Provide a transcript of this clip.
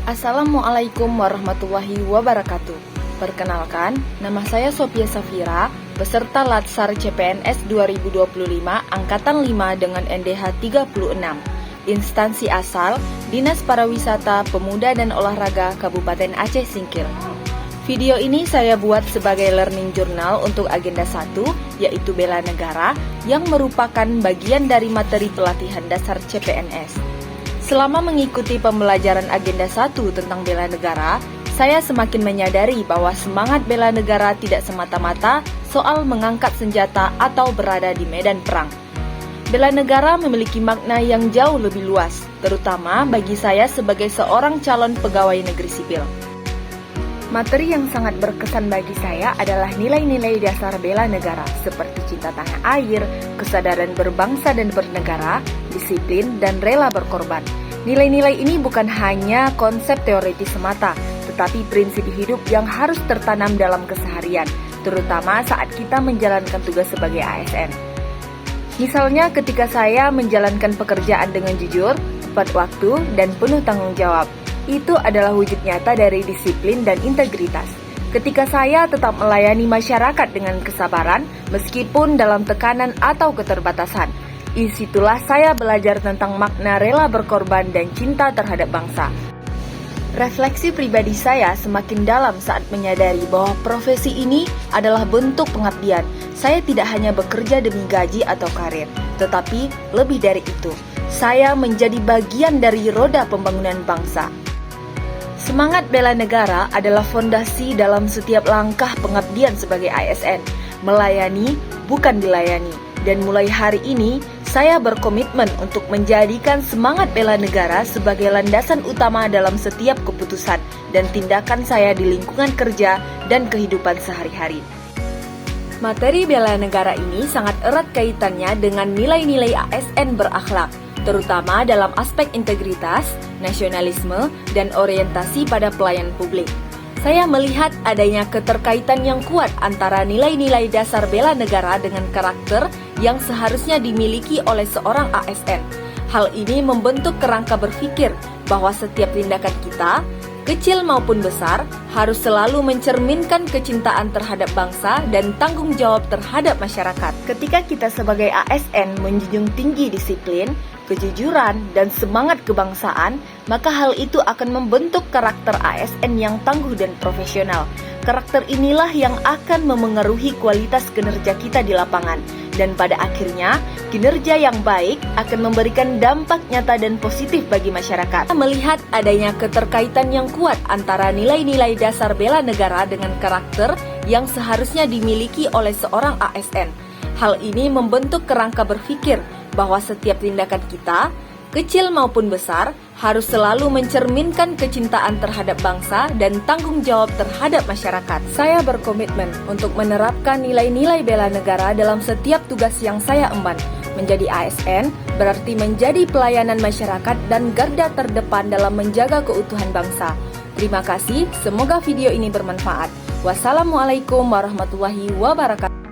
Assalamualaikum warahmatullahi wabarakatuh. Perkenalkan, nama saya Sophia Safira, peserta Latsar CPNS 2025 Angkatan 5 dengan NDH 36. Instansi asal, Dinas Pariwisata, Pemuda dan Olahraga Kabupaten Aceh Singkil. Video ini saya buat sebagai learning journal untuk agenda 1, yaitu bela negara, yang merupakan bagian dari materi pelatihan dasar CPNS. Selama mengikuti pembelajaran agenda 1 tentang bela negara, saya semakin menyadari bahwa semangat bela negara tidak semata-mata soal mengangkat senjata atau berada di medan perang. Bela negara memiliki makna yang jauh lebih luas, terutama bagi saya sebagai seorang calon pegawai negeri sipil. Materi yang sangat berkesan bagi saya adalah nilai-nilai dasar bela negara seperti cinta tanah air, kesadaran berbangsa dan bernegara, disiplin, dan rela berkorban. Nilai-nilai ini bukan hanya konsep teoritis semata, tetapi prinsip hidup yang harus tertanam dalam keseharian, terutama saat kita menjalankan tugas sebagai ASN. Misalnya ketika saya menjalankan pekerjaan dengan jujur, tepat waktu, dan penuh tanggung jawab. Itu adalah wujud nyata dari disiplin dan integritas. Ketika saya tetap melayani masyarakat dengan kesabaran, meskipun dalam tekanan atau keterbatasan. Disitulah saya belajar tentang makna rela berkorban dan cinta terhadap bangsa. Refleksi pribadi saya semakin dalam saat menyadari bahwa profesi ini adalah bentuk pengabdian. Saya tidak hanya bekerja demi gaji atau karir, tetapi lebih dari itu, saya menjadi bagian dari roda pembangunan bangsa. Semangat bela negara adalah fondasi dalam setiap langkah pengabdian sebagai ASN, melayani bukan dilayani. Dan mulai hari ini, saya berkomitmen untuk menjadikan semangat bela negara sebagai landasan utama dalam setiap keputusan dan tindakan saya di lingkungan kerja dan kehidupan sehari-hari. Materi bela negara ini sangat erat kaitannya dengan nilai-nilai ASN berakhlak, terutama dalam aspek integritas, nasionalisme, dan orientasi pada pelayan publik. Saya melihat adanya keterkaitan yang kuat antara nilai-nilai dasar bela negara dengan karakter yang seharusnya dimiliki oleh seorang ASN. Hal ini membentuk kerangka berpikir bahwa setiap tindakan kita, kecil maupun besar, harus selalu mencerminkan kecintaan terhadap bangsa dan tanggung jawab terhadap masyarakat. Ketika kita sebagai ASN menjunjung tinggi disiplin, kejujuran, dan semangat kebangsaan, maka hal itu akan membentuk karakter ASN yang tangguh dan profesional. Karakter inilah yang akan memengaruhi kualitas kinerja kita di lapangan, dan pada akhirnya, kinerja yang baik akan memberikan dampak nyata dan positif bagi masyarakat. Melihat adanya keterkaitan yang kuat antara nilai-nilai dasar bela negara dengan karakter yang seharusnya dimiliki oleh seorang ASN. Hal ini membentuk kerangka berpikir bahwa setiap tindakan kita, kecil maupun besar, harus selalu mencerminkan kecintaan terhadap bangsa dan tanggung jawab terhadap masyarakat. Saya berkomitmen untuk menerapkan nilai-nilai bela negara dalam setiap tugas yang saya emban. Menjadi ASN berarti menjadi pelayanan masyarakat dan garda terdepan dalam menjaga keutuhan bangsa. Terima kasih, semoga video ini bermanfaat. Wassalamualaikum warahmatullahi wabarakatuh.